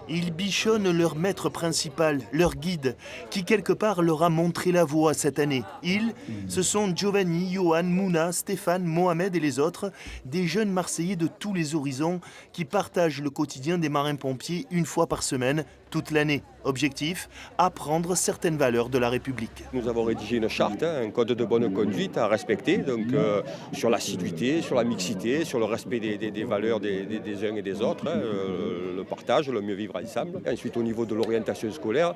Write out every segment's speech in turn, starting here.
Ils bichonnent leur maître principal, leur guide, qui quelque part leur a montré la voie cette année. Ils, ce sont Giovanni, Johan, Mouna, Stéphane, Mohamed et les autres, des jeunes Marseillais de tous les horizons qui partagent le quotidien des marins-pompiers une fois par semaine, toute l'année. Objectif, apprendre certaines valeurs de la République. Nous avons rédigé une charte, un code de bonne conduite à respecter, donc sur l'assiduité, sur la mixité, sur le respect des valeurs des uns et des autres, le partage, le mieux vivre ensemble. Ensuite, au niveau de l'orientation scolaire,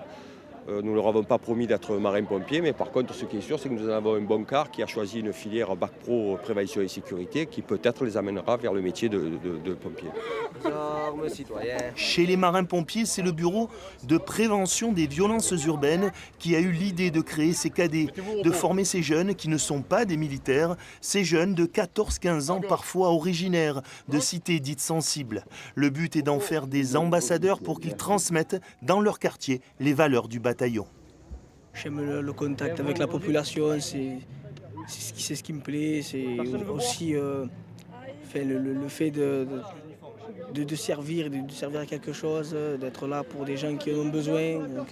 nous ne leur avons pas promis d'être marins-pompiers, mais par contre, ce qui est sûr, c'est que nous avons un bon quart qui a choisi une filière Bac Pro Prévention et Sécurité qui peut-être les amènera vers le métier de pompier. Chez les marins-pompiers, c'est le bureau de prévention des violences urbaines qui a eu l'idée de créer ces cadets, de former ces jeunes qui ne sont pas des militaires, ces jeunes de 14-15 ans parfois originaires de cités dites sensibles. Le but est d'en faire des ambassadeurs pour qu'ils transmettent dans leur quartier les valeurs du bataillon. J'aime le contact avec la population, c'est ce qui me plaît, c'est aussi le fait de servir à quelque chose, d'être là pour des gens qui en ont besoin. Donc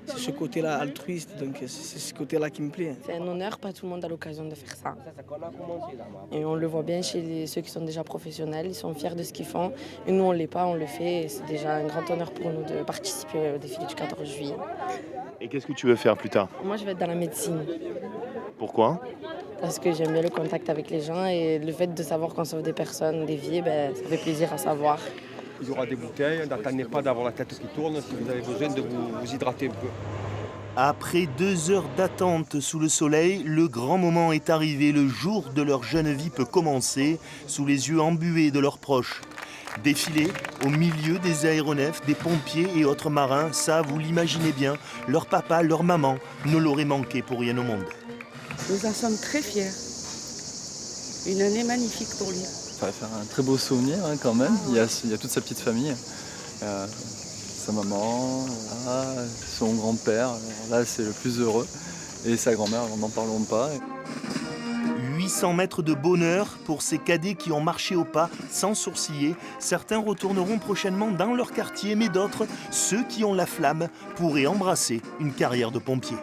c'est ce côté-là altruiste, donc c'est ce côté-là qui me plaît. C'est un honneur, pas tout le monde a l'occasion de faire ça. Et on le voit bien chez ceux qui sont déjà professionnels, ils sont fiers de ce qu'ils font. Et nous on ne l'est pas, on le fait. Et c'est déjà un grand honneur pour nous de participer au défilé du 14 juillet. Et qu'est-ce que tu veux faire plus tard? Moi je vais être dans la médecine. Pourquoi? Parce que j'aime bien le contact avec les gens et le fait de savoir qu'on sauve des personnes, des vies, ça fait plaisir à savoir. Il y aura des bouteilles, n'attendez pas d'avoir la tête qui tourne si vous avez besoin de vous hydrater un peu. Après 2 heures d'attente sous le soleil, le grand moment est arrivé. Le jour de leur jeune vie peut commencer sous les yeux embués de leurs proches. Défiler au milieu des aéronefs, des pompiers et autres marins, ça vous l'imaginez bien, leur papa, leur maman ne l'auraient manqué pour rien au monde. Nous en sommes très fiers. Une année magnifique pour lui. Ça va faire un très beau souvenir quand même. Il y a toute sa petite famille. Sa maman, voilà, son grand-père, là c'est le plus heureux. Et sa grand-mère, n'en parlons pas. 800 mètres de bonheur pour ces cadets qui ont marché au pas sans sourciller. Certains retourneront prochainement dans leur quartier, mais d'autres, ceux qui ont la flamme, pourraient embrasser une carrière de pompier.